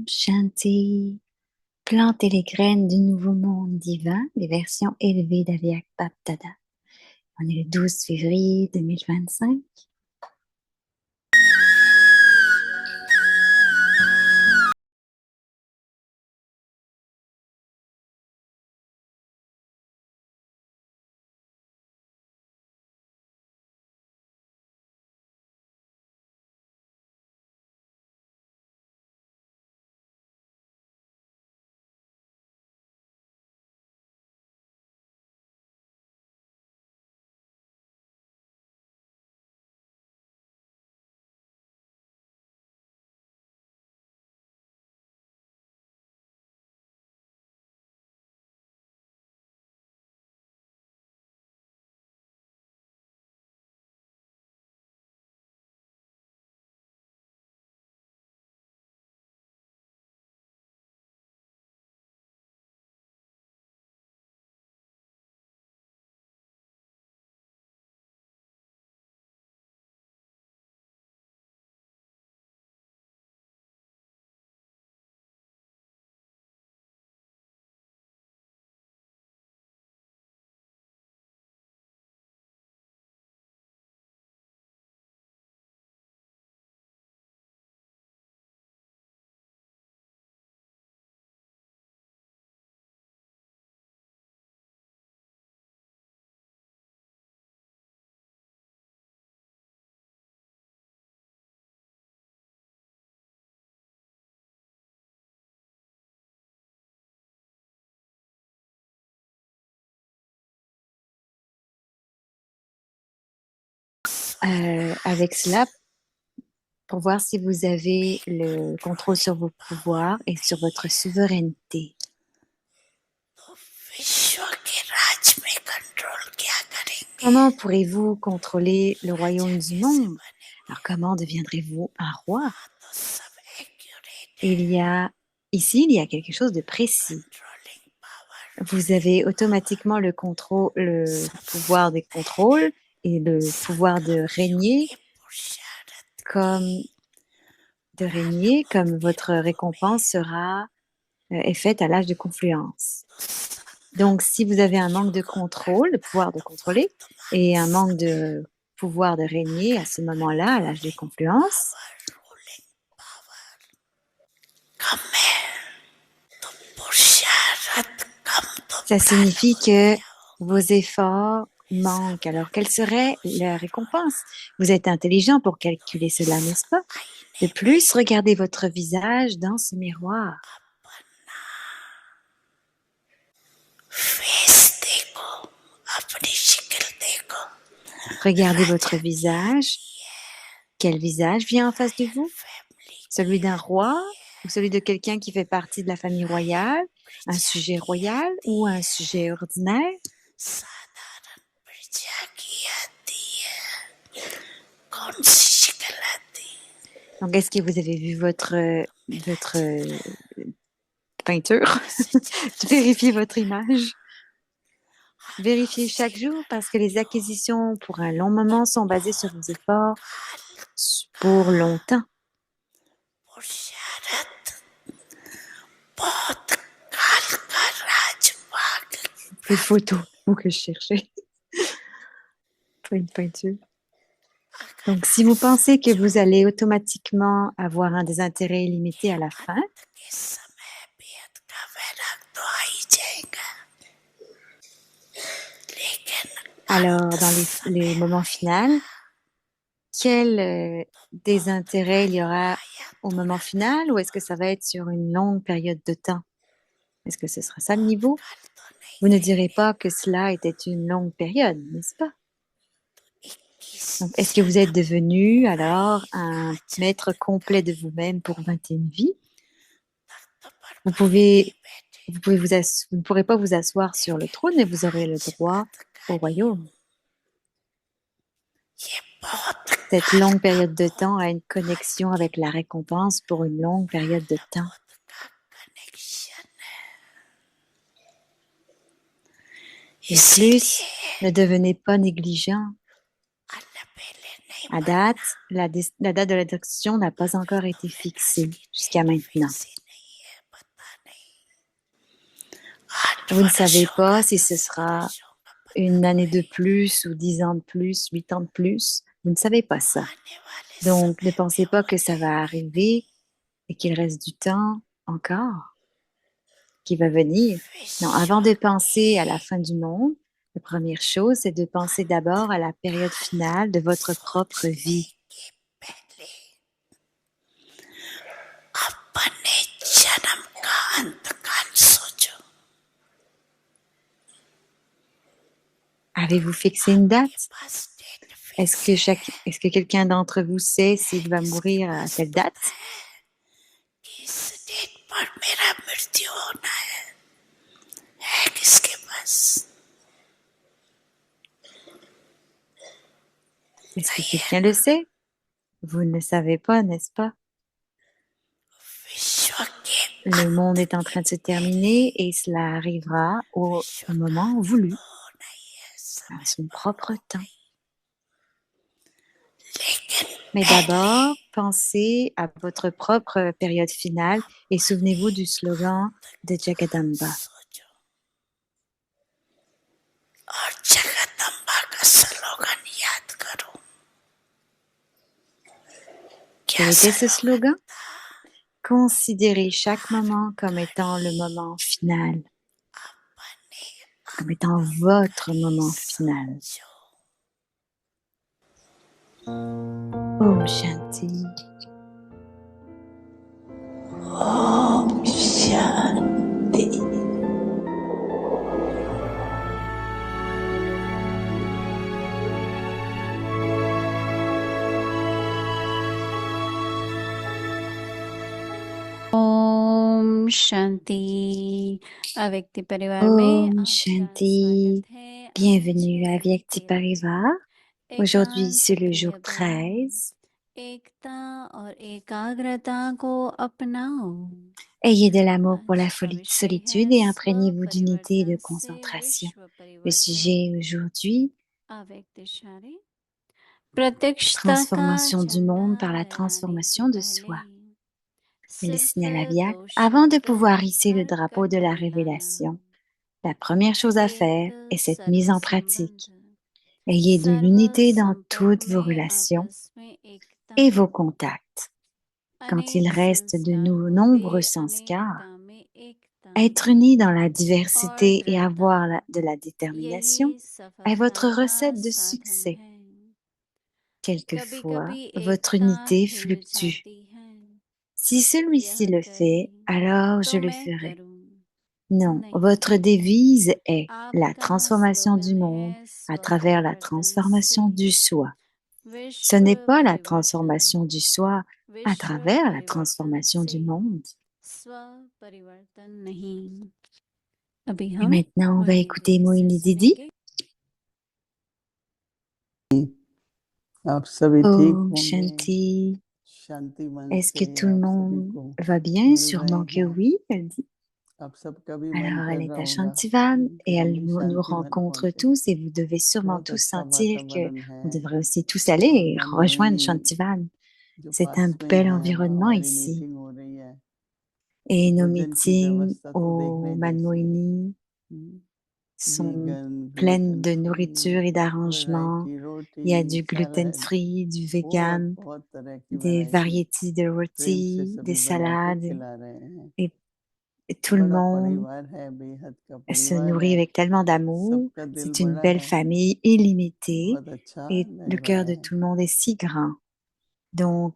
Shanti. Planter les graines du nouveau monde divin, les versions élevées d'Aliak Baptada. On est le 12 février 2025. Avec cela, pour voir si vous avez le contrôle sur vos pouvoirs et sur votre souveraineté. Comment pourrez-vous contrôler le royaume du monde? Alors, comment deviendrez-vous un roi? Il y a quelque chose de précis. Vous avez automatiquement le pouvoir de contrôle et le pouvoir de régner comme votre récompense est faite à l'âge de confluence. Donc, si vous avez un manque de contrôle, de pouvoir de contrôler, et un manque de pouvoir de régner à ce moment-là, à l'âge de confluence, ça signifie que vos efforts manquent. Alors, quelle serait la récompense? Vous êtes intelligent pour calculer cela, n'est-ce pas? De plus, regardez votre visage dans ce miroir. Regardez votre visage. Quel visage vient en face de vous? Celui d'un roi ou celui de quelqu'un qui fait partie de la famille royale, un sujet royal ou un sujet ordinaire? Donc, est-ce que vous avez vu votre peinture? Vérifiez votre image. Vérifiez chaque jour parce que les acquisitions pour un long moment sont basées sur vos efforts pour longtemps. Des photos que je cherchais. Pas une peinture. Donc, si vous pensez que vous allez automatiquement avoir un désintérêt illimité à la fin, alors dans les moments finaux, quel désintérêt il y aura au moment final ou est-ce que ça va être sur une longue période de temps? Est-ce que ce sera ça le niveau? Vous ne direz pas que cela était une longue période, n'est-ce pas? Donc, est-ce que vous êtes devenu alors un maître complet de vous-même pour 21 vies? Vous ne pourrez pas vous asseoir sur le trône, mais vous aurez le droit au royaume. Cette longue période de temps a une connexion avec la récompense pour une longue période de temps. Et plus, ne devenez pas négligent. La date de la décision n'a pas encore été fixée jusqu'à maintenant. Vous ne savez pas si ce sera une année de plus ou 10 ans de plus, 8 ans de plus. Vous ne savez pas ça. Donc, ne pensez pas que ça va arriver et qu'il reste du temps encore qui va venir. Non, avant de penser à la fin du monde, la première chose, c'est de penser d'abord à la période finale de votre propre vie. Avez-vous fixé une date? Est-ce que quelqu'un d'entre vous sait s'il va mourir à telle date? Est-ce que quelqu'un le sait? Vous ne le savez pas, n'est-ce pas? Le monde est en train de se terminer et cela arrivera au moment voulu, à son propre temps. Mais d'abord, pensez à votre propre période finale et souvenez-vous du slogan de Jagadamba. Quel était ce slogan? Considérez chaque moment comme étant le moment final, comme étant votre moment final. Om Shanti. Om Shanti. Om शांति। अव्यक्ति परिवार में Om आपका Shanti. स्वागत है। Bienvenue à आज Vyakti 26 Parivar. Aujourd'hui, c'est le jour एकांत प्रेम 13. एकता और एकाग्रता को अपनाओ। Ayez de l'amour pour आज la का विषय solitude है et स्व imprégnez-vous d'unité et de परिवर्तन से concentration. विश्व Le परिवर्तन। sujet aujourd'hui, अव्यक्त इशारे प्रत्यक्षता का transformation du झंडा monde par la लहराने से transformation de पहले soi. Et le सिर्फ signal aviaque, 2 avant de शब्द pouvoir hisser le drapeau de हरकत la मिलाना। révélation, la première chose à faire एक est cette mise सर्व en संबंध pratique. Ayez de सर्व l'unité dans संपर्क toutes vos में relations आपस में एकता। et vos contacts. Quand il अनेक reste de संस्कार nous होते nombreux sanskars, अनेकता में एकता être unis dans la और diversité et दृढ़ता, avoir de la détermination यही est सफलता votre का recette de साधन succès. है। कभी Quelquefois, कभी votre एकता unité हिल fluctue. जाती है। Si celui-ci यह le fait, करे alors je तो le मैं ferai. करूं। Non, नहीं, votre devise est la आपका transformation du स्लोगन monde है à स्व travers la परिवर्तन से transformation du soi. Ce विश्व n'est pas la परिवर्तन। transformation du soi à विश्व travers la परिवर्तन transformation से du monde. स्व परिवर्तन नहीं। अभी Et हम maintenant, on va मोहिनी écouter दीदी से Moini Didi. सुनेंगे। आप सभी ठीक Om होंगे। Shanti. शांति मन Est-ce que से tout le आप सभी monde को va bien? मिल रहे Sûrement que हैं। oui, elle dit. आप सबका भी मन Alors, elle कर est रहा à होगा Shantivan कि et हम elle भी nous शांति मन rencontre पहुंचे। tous et vous devez sûrement बहुत tous अच्छा sentir que वातावरण है vous devrez aussi tous और aller rejoindre मनमोहिनी Shantivan. जो C'est un पास में bel है, environnement हमारी ici. मीटिंग हो रही है। Et nos भोजन की meetings व्यवस्था तो au देखने जैसी है। Manmohini sont vegan, pleines gluten de free, nourriture et d'arrangements. Variety Il y a roti, du salad, gluten-free, du बहुत vegan, बहुत तरह की des वैरायटी variétés de प्रेम से rôtis, des सभी बना के salades खिला रहे हैं। et, et tout le बड़ा monde परिवार है, बेहद का se परिवार nourrit है, avec tellement d'amour. सबका दिल C'est une बड़ा belle है, famille illimitée बहुत अच्छा et le लग रहा cœur de है। tout le monde est si grand. Donc,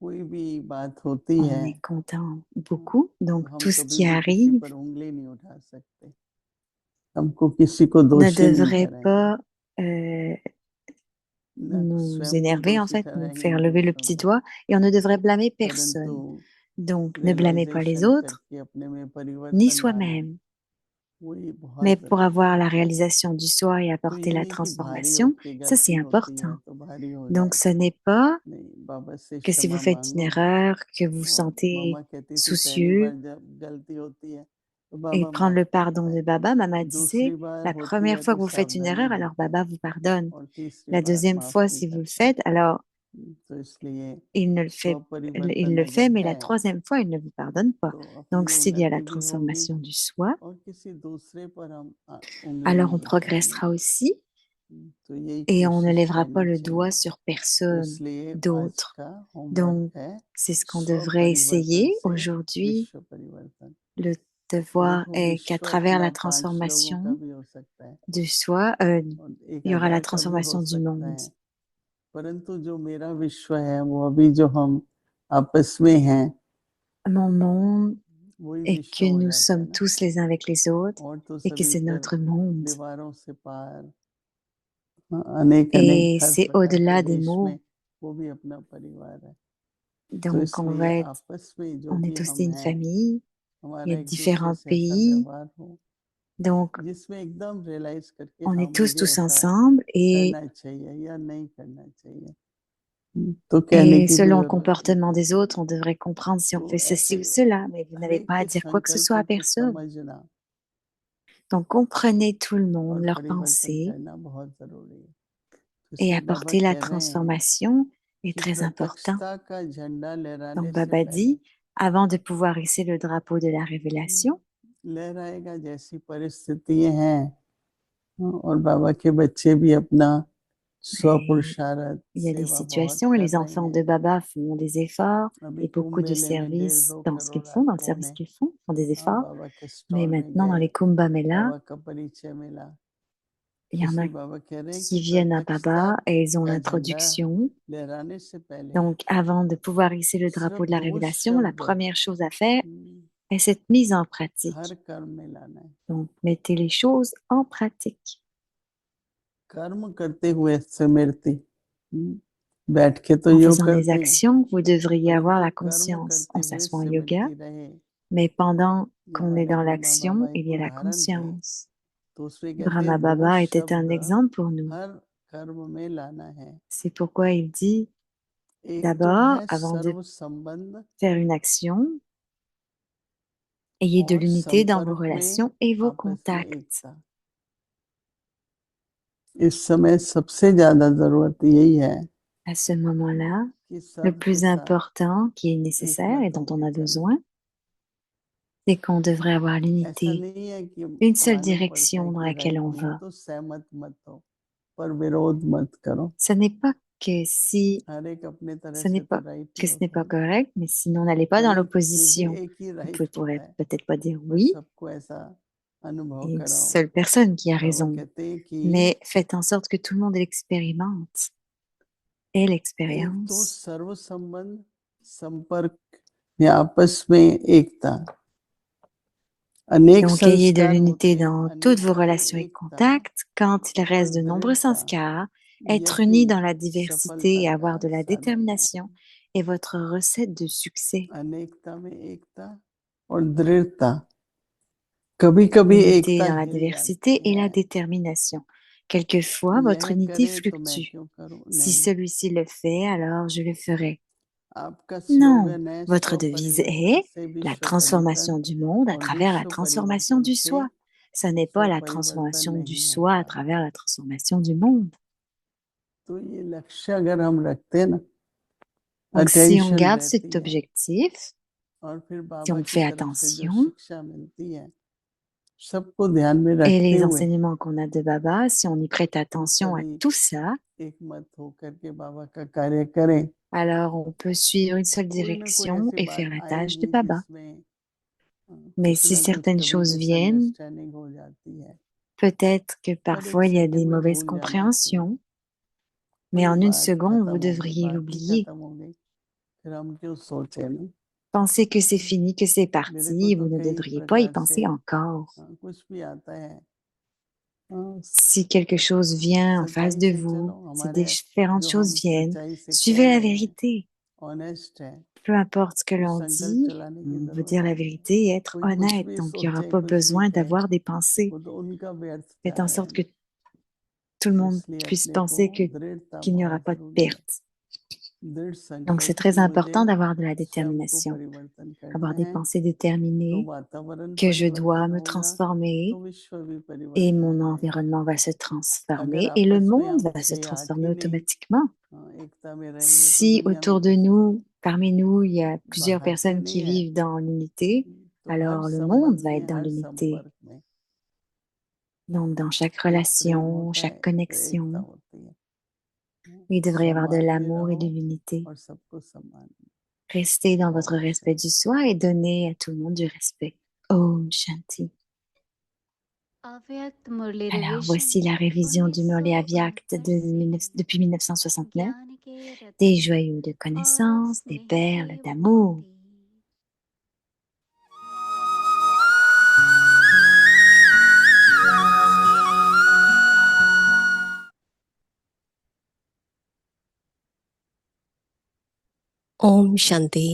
कोई भी बात होती on है est content तो beaucoup. Donc, हम tout ce कभी qui भी किसी arrive पर उंगली नहीं उठा सकते, हमको किसी को ne दोषी नहीं devrait ठहराएंगे, pas euh, न nous स्वयं को énerver, en दोषी fait, nous ठहराएंगे faire न lever le दूसरों petit को, doigt et on ne devrait blâmer परंतु personne. Donc, ne blâmez pas les realization autres, करके अपने में ni परिवर्तन लाना soi-même. वही बहुत Mais pour जरूरी avoir है। la réalisation du soi et तो apporter ये la नहीं कि भारी transformation, उठ के ça गलती c'est होती है important. तो भारी हो Donc, जाए, ce n'est pas नहीं बाबा से que si vous क्षमा faites une मांगो। erreur, que vous vous और sentez मामा कहती थी पहली soucieux बार जब गलती होती है तो et बाबा prendre माफ le करता pardon है, de Baba. Maman disait, दूसरी बार la होती première है fois तो que vous faites une सावधानी erreur, alors बरतो Baba vous pardonne. और तीसरी La बार deuxième माफ fois, नहीं si vous le करता। faites, alors तो इसलिए il ne le fait, il स्वपरिवर्तन le fait, अगर mais la है troisième fois, il ne vous pardonne pas. तो अपनी Donc, s'il y a la उन्नति भी होगी transformation du soi, और किसी दूसरे पर हम उंगली alors नहीं on उठाएंगे। progressera aussi तो यही et on ne कोशिश lèvera pas रहनी le doigt चाहिए। sur तो personne इसलिए आज d'autre. का होमवर्क Donc, है c'est ce qu'on devrait स्वपरिवर्तन essayer से aujourd'hui. विश्व परिवर्तन। Le devoir देखो est qu'à विश्व travers अपना la 5 लोगों का transformation भी हो सकता है du soi, और एक il y aura la 1000 का भी हो transformation du सकता monde. है, परंतु जो मेरा विश्व है वो अभी जो हम आपस में हैं Mon monde वही est विश्व que हो nous जाता है sommes ना। tous les uns avec les autres और तो et que सभी c'est फिर notre monde. दीवारों से पार अनेक Et हर c'est प्रकार के au-delà des देश mots. में वो भी अपना परिवार है। तो Donc, इसलिए आपस में जो on भी est aussi हम une हैं famille. Il y हमारा a एक दूसरे différents से ऐसा pays. व्यवहार हो Donc, जिसमें एकदम रियलाइज करके on हाँ est tous मुझे tous ऐसा ensemble करना चाहिए या नहीं करना चाहिए। तो कहने et की भी selon le जरूरत नहीं comportement des पड़ती। autres, on devrait comprendre si on तो fait ceci ऐसे ou cela, mais vous हर n'avez एक pas à के dire quoi que ce soit संकल्पों à को personne. समझना Donc, comprenez tout le monde, और leurs परिवर्तन pensées करना बहुत जरूरी है। et इसलिए बाबा apporter la कह रहे हैं transformation est कि très important. प्रत्यक्षता का झंडा लहराने Donc, से Baba पहले dit, avant de pouvoir hisser le drapeau de la révélation, लहराएगा जैसी परिस्थितियां हैं और बाबा के बच्चे भी अपना स्वपुरुषार्थ il y a des सेवा बहुत situations et कर les रहे enfants de हैं। Baba font des efforts अभी et कुंभ beaucoup de मेले में 1.5 services 2 dans ce qu'ils crore font, dans le आत्माओं service ने qu'ils font des efforts. बाबा के Mais स्टॉल में maintenant, dans गए, les Kumbh Mela, बाबा का परिचय मिला। il y en a इसलिए बाबा कह रहे हैं कि qui viennent à प्रत्यक्षता Baba et ils ont का झंडा l'introduction. लहराने से पहले Donc, avant de pouvoir hisser le सिर्फ drapeau de la 2 révélation, la शब्द première chose à faire est cette mise en pratique. हर कर्म में लाना है। Donc, mettez les choses en pratique. कर्म करते हुए स्मृति बैठ के तो En योग faisant des करते हैं actions, vous devriez avoir परंतु la कर्म conscience. करते On हुए s'assoit en yoga, स्मृति रहे। mais pendant ये qu'on est हमारे dans ब्रह्मा बाबा l'action, एक il y a la उदाहरण थे। conscience. तो उसमें कहते Brahma हैं 2 Baba était un शब्द exemple pour nous. हर कर्म में लाना है। C'est pourquoi il dit, एक तो d'abord, है avant de सर्व संबंध faire une action, ayez de और l'unité dans vos संपर्क में relations et vos आपस में contacts. एकता। इस समय सबसे ज्यादा जरूरत यही है À ce moment-là, कि le सबके plus साथ important qui est nécessaire et एकमत dont on होके a चलें। besoin, c'est qu'on devrait avoir ऐसा l'unité, नहीं है कि une seule मालूम पड़ता direction है dans कि laquelle राइट on हो va. तो सहमत मत हो पर विरोध मत करो। Ce n'est pas que si, हर एक अपने तरह ce n'est से तो pas राइट ही que ce n'est होता pas है ना, correct, mais sinon n'allez pas dans परंतु फिर भी l'opposition. एक ही Vous राइट pouvez होता है peut-être pas dire और oui, सबको ऐसा अनुभव il y a une कराओ। seule personne qui a बाबा raison, कहते हैं कि mais faites en sorte que tout le monde l'expérimente. Et एक तो l'expérience. सर्व संबंध संपर्क या आपस में एकता अनेक Donc, ayez de संस्कार l'unité होते dans toutes vos अनेकता में relations et एकता contacts. Quand il और reste de nombreux दृढ़ता sanskars, être यही unis dans la diversité सफलता et का avoir de la साधन है। détermination est votre recette de succès. अनेकता में एकता और दृढ़ता कभी कभी L'unité एकता dans la हिल जाती diversité et है। la détermination. Quelquefois, votre यह unité करे तो मैं fluctue. क्यों करूं Si नहीं celui-ci le fait, alors je le ferai. आपका Non, स्लोगन है votre स्व devise परिवर्तन est से la विश्व परिवर्तन transformation du monde à और travers la विश्व transformation परिवर्तन du से soi. Ce n'est pas स्व la परिवर्तन transformation du नहीं soi à होता। travers la transformation du monde. तो ये लक्ष्य अगर हम रखते हैं ना Donc, si on attention garde रहती cet है objectif, और फिर si बाबा on की fait तरफ से जो attention, शिक्षा मिलती है सबको ध्यान में et रखते les हुए enseignements qu'on a de Baba, si on y prête तो attention à सभी tout ça, एक मत होकर के बाबा का कार्य करें। alors on peut suivre une seule कोई ना कोई direction ऐसी et बात faire la tâche de आएगी Baba. जिसमें Mais कुछ si ना कुछ certaines कभी choses viennent, मिसअंडरस्टैंडिंग हो जाती है peut-être que पर एक parfois il y a des second में mauvaises भूल जाना चाहिए compréhensions, mais कोई en une बात seconde, खत्म vous हो गई devriez बात ही l'oublier. खत्म हो गई फिर हम क्यों सोचे ना। Pensez que c'est fini, que c'est मेरे को parti, तो vous ne कई devriez pas y प्रकार से penser encore. कुछ भी आता है Si quelque chose vient en face सच्चाई de से चलो vous, si हमारे différentes जो choses हम viennent, सच्चाई से कह suivez la रहे हैं vérité. ऑनेस्ट है Peu importe ce que कोई l'on संकल्प dit, चलाने की on veut जरूरत dire la नहीं है। vérité et être कोई कुछ honnête. भी Donc, il n'y aura सोचे pas कुछ भी besoin कहे d'avoir des pensées. वो तो उनका व्यर्थता Faites en है sorte que ना। tout le तो monde इसलिए puisse अपने को penser दृढ़ता qu'il n'y aura बहुत pas de जरूरी है। perte. दृढ़ Donc, c'est संकल्प très कि मुझे important d'avoir de la सबको détermination, परिवर्तन avoir करना des है। pensées तो déterminées, वातावरण que je dois परिवर्तन me होगा transformer तो विश्व भी et परिवर्तन mon हो जाएगा। environnement va se अगर transformer et le आपस में monde हम va se transformer आखिरी automatiquement. एकता में रहेंगे तो Si दुनिया autour में de कुछ nous, parmi nous, il y a plusieurs बाहर से personnes नहीं qui है, vivent dans l'unité, तो हर alors le monde संबंध va में être dans हर l'unité. संपर्क में Donc, dans chaque एक प्रेम relation, होता chaque है तो एकता connexion, होती है। il devrait y avoir de सम्मान में l'amour et de रहो l'unité. और सबको सम्मान दो। Restez dans votre ओम respect du शांति। soi et donnez à tout le monde du respect. Om Shanti. अव्यक्त मुरली Alors, revision voici la révision du Murli Avyakt 1969 से depuis 1969. ज्ञान के Des रत्न joyaux de और connaissance, des स्नेह के perles d'amour. मोती ओम शांति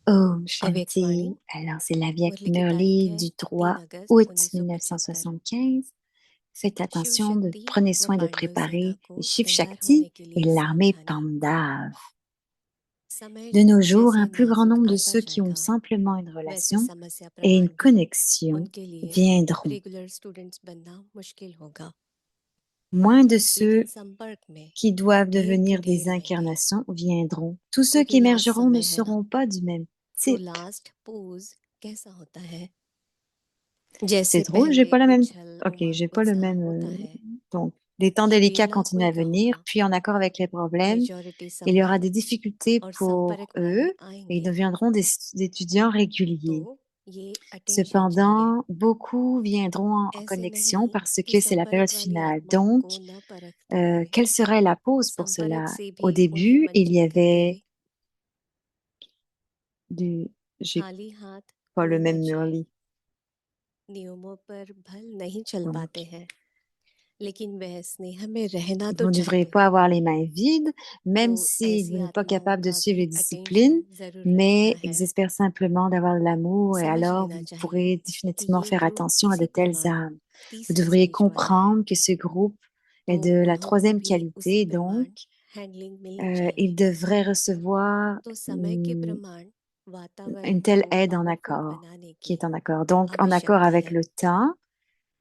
Om अव्यक्त वाणी Shanti. Alors, c'est l'Avyak मुरली की तारीख Murli है du 3 3 अगस्त août 1975। 1975. Faites शिव attention de शक्ति prenez व soin de पांडव सेना préparer को les Shiv तैयार होने Shakti के et लिए l'armée सावधानी। Pandav. समय De nos जैसे jours, जैसे un plus grand नाजुक nombre de आता ceux qui ont जाएगा simplement une वैसे relation समस्या et une प्रधान भी connexion उनके लिए viendront. रेगुलर स्टूडेंट्स बनना मुश्किल होगा, Moins de लेकिन ceux संपर्क में qui doivent ढेर के devenir des ढेर आएंगे, incarnations viendront. Tous ceux qui क्योंकि लास्ट émergeront ne समय है ना। seront pas du même तो type. लास्ट पोज कैसा होता है? C'est जैसे drôle, j'ai पहले pas la même. उछल Ok, j'ai उमंग pas le उत्साह même. होता है, Donc, les temps ये délicats बीरला continuent कोई à का venir, होगा। puis en accord avec les problèmes, majority il y aura संपर्क des difficultés और pour संपर्क वाले eux et ils आएंगे, deviendront des étudiants réguliers. तो ये अटेंशन चाहिए। Cependant, beaucoup viendront en ऐसे connexion नहीं parce कि que c'est la période संपर्क वाली finale. आत्माओं Donc, को न परखते हुए quelle serait la pause pour संपर्क cela? से Au भी उन्हें début, il y वंचित करते avait हुए du. J'ai खाली हाथ pas le कोई न même जाए। Murli. नियमों पर भल नहीं चल Donc, पाते हैं, लेकिन वह स्नेह में रहना तो vous ne devriez चाहते pas हैं। avoir les mains vides, même तो si vous ऐसी n'êtes pas आत्माओं capable de का suivre भी les disciplines, अटेंशन जरूर रखना mais है। ils espèrent simplement d'avoir de l'amour et समझ alors लेना vous चाहिए pourrez कि définitivement ये faire ग्रुप attention à de इसी telles प्रमाण âmes. Vous तीसरा devriez स्टेज वाला है, comprendre que ce groupe तो est de la उन्हों को troisième भी उसी qualité, donc प्रमाण हैंडलिंग मिलनी चाहिए। ils devraient recevoir तो समय के प्रमाण वातावरण une telle को aide en पावरफुल accord, बनाने qui की est en accord. Donc, en accord आवश्यकता avec है। le temps,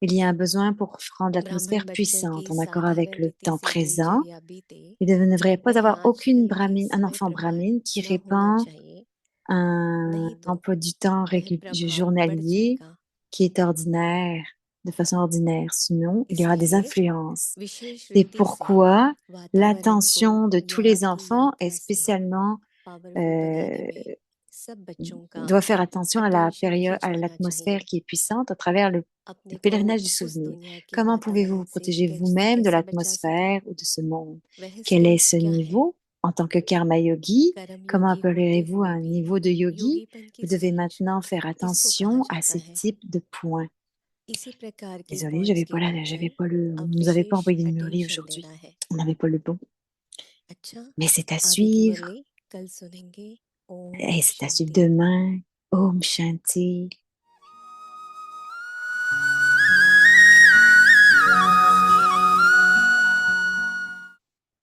il y a un besoin pour rendre ब्राह्मण l'atmosphère बच्चों की puissante, en accord avec साधारण le रीति temps से présent. दिनचर्या बीते, Il ne devrait pas वह avoir आजकल के un समय enfant प्रमाण brahmine qui न होना répand चाहिए, un नहीं तो emploi du temps वह प्रभाव बढ़ journalier जाएगा। qui est ordinaire, de façon ordinaire. Sinon, il y aura des इसलिए influences. विशेष C'est रीति से pourquoi वातावरण को l'attention de tous ज्ञान les की enfants est यात्रा से spécialement पावरफुल बनाने euh, में सब बच्चों का doit faire attention à la attention période, à खिंचवाना l'atmosphère चाहिए। qui est puissante à travers le अपने को pèlerinage du उस souvenir. दुनिया के Comment pouvez-vous वातावरण vous से protéger कैसे vous-même de कैसे बचा सके, l'atmosphère ou de ce monde? वह Quel est स्टेज ce क्या है? niveau? En tant que karma yogi, कर्म comment योगी होते appellerez-vous हुए un भी niveau de yogi? योगीपन की Vous devez stage maintenant faire इसको कहा attention à जाता ces है। types de points. इसी प्रकार के Désolée, पॉइंट्स के j'avais ऊपर pas le, on अब nous avait pas विशेष envoyé de Murli attention aujourd'hui. देना है। On n'avait pas le bon. अच्छा, Mais c'est à आगे की suivre. मुरली कल सुनेंगे। ओम Et c'est à suivre शांति। demain. Om Shanti.